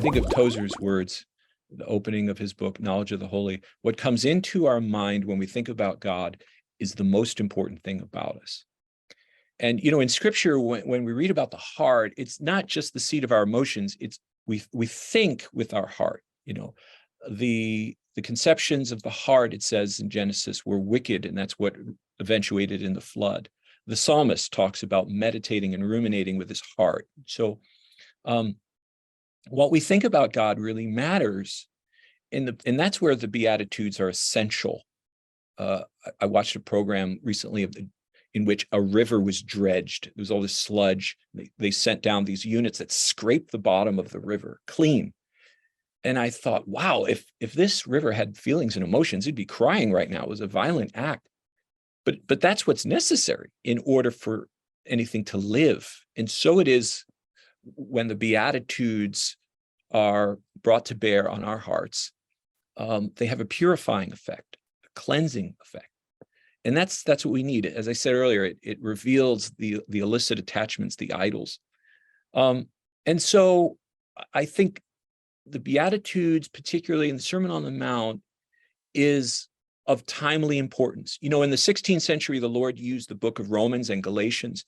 I think of Tozer's words, the opening of his book, Knowledge of the Holy. What comes into our mind when we think about God is the most important thing about us. And, in Scripture, when we read about the heart, it's not just the seat of our emotions. It's we think with our heart. The conceptions of the heart, it says in Genesis, were wicked, and that's what eventuated in the flood. The psalmist talks about meditating and ruminating with his heart. So what we think about God really matters, and that's where the Beatitudes are essential. I watched a program recently in which a river was dredged. There was all this sludge. They sent down these units that scraped the bottom of the river clean. And I thought, wow, if this river had feelings and emotions, it'd be crying right now. It was a violent act. But that's what's necessary in order for anything to live. And so it is when the Beatitudes are brought to bear on our hearts. They have a purifying effect, a cleansing effect. And that's what we need. As I said earlier, it reveals the illicit attachments, the idols. And so I think the Beatitudes, particularly in the Sermon on the Mount, is of timely importance. In the 16th century, the Lord used the book of Romans and Galatians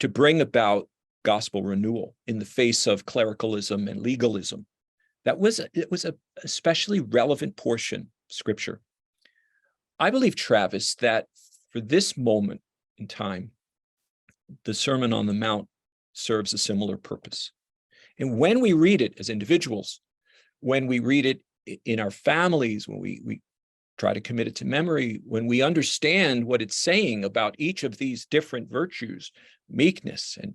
to bring about gospel renewal in the face of clericalism and legalism. It was a especially relevant portion of Scripture. I believe, Travis, that for this moment in time, the Sermon on the Mount serves a similar purpose. And when we read it as individuals, when we read it in our families, when we try to commit it to memory, when we understand what it's saying about each of these different virtues, meekness and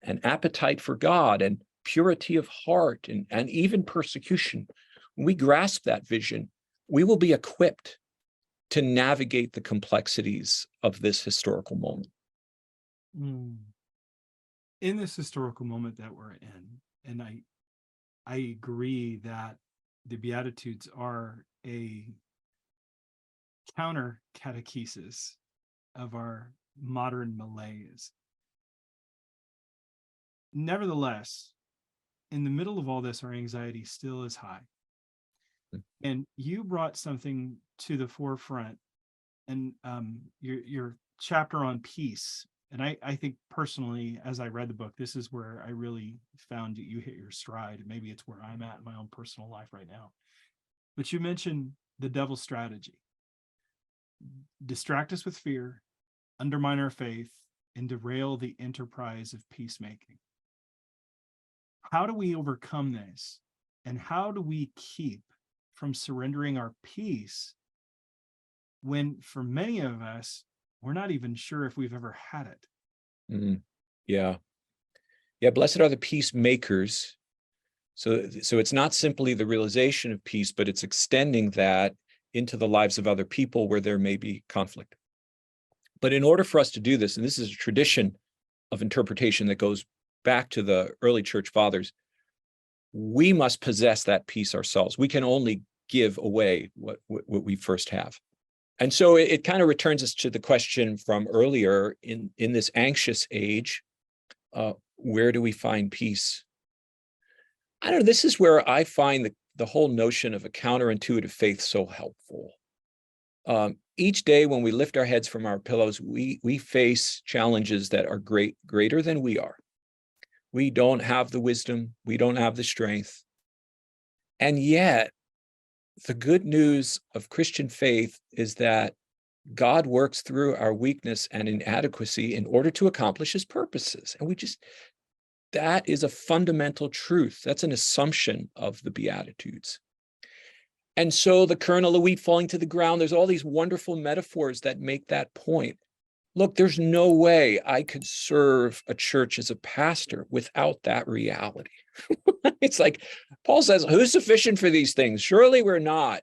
an appetite for God and purity of heart and even persecution, when we grasp that vision, we will be equipped to navigate the complexities of this historical moment. In this historical moment that we're in, and I agree that the Beatitudes are a counter catechesis of our modern malaise. Nevertheless, in the middle of all this, our anxiety still is high. And you brought something to the forefront, and your chapter on peace. And I think personally, as I read the book, this is where I really found you hit your stride. Maybe it's where I'm at in my own personal life right now. But you mentioned the devil's strategy: distract us with fear, undermine our faith, and derail the enterprise of peacemaking. How do we overcome this? And how do we keep from surrendering our peace when, for many of us, we're not even sure if we've ever had it? Yeah. Blessed are the peacemakers. So it's not simply the realization of peace, but it's extending that into the lives of other people where there may be conflict. But in order for us to do this, and this is a tradition of interpretation that goes back to the early church fathers, we must possess that peace ourselves. We can only give away what we first have. And so it kind of returns us to the question from earlier: in this anxious age, where do we find peace? I don't know, this is where I find the whole notion of a counterintuitive faith so helpful. Each day when we lift our heads from our pillows, we face challenges that are greater than we are. We don't have the wisdom, we don't have the strength. And yet, the good news of Christian faith is that God works through our weakness and inadequacy in order to accomplish his purposes. And that is a fundamental truth. That's an assumption of the Beatitudes. And so the kernel of wheat falling to the ground, there's all these wonderful metaphors that make that point. Look, there's no way I could serve a church as a pastor without that reality. It's like Paul says, who's sufficient for these things? Surely we're not.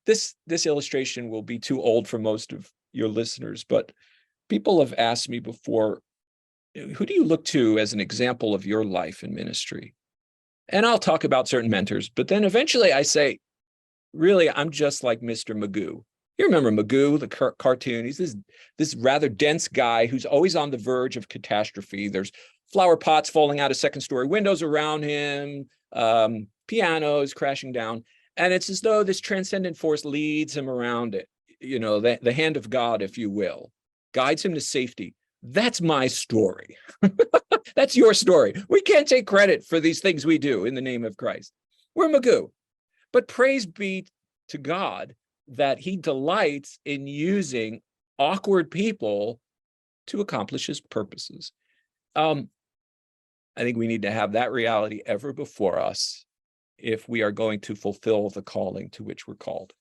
This illustration will be too old for most of your listeners, but people have asked me before, who do you look to as an example of your life and ministry? And I'll talk about certain mentors, but then eventually I say, really, I'm just like Mr. Magoo. You remember Magoo, the cartoon? He's this rather dense guy who's always on the verge of catastrophe. There's flower pots falling out of second-story windows around him, pianos crashing down. And it's as though this transcendent force leads him around it, the hand of God, if you will, guides him to safety. That's my story. That's your story. We can't take credit for these things we do in the name of Christ. We're Magoo. But praise be to God that he delights in using awkward people to accomplish his purposes. I think we need to have that reality ever before us if we are going to fulfill the calling to which we're called.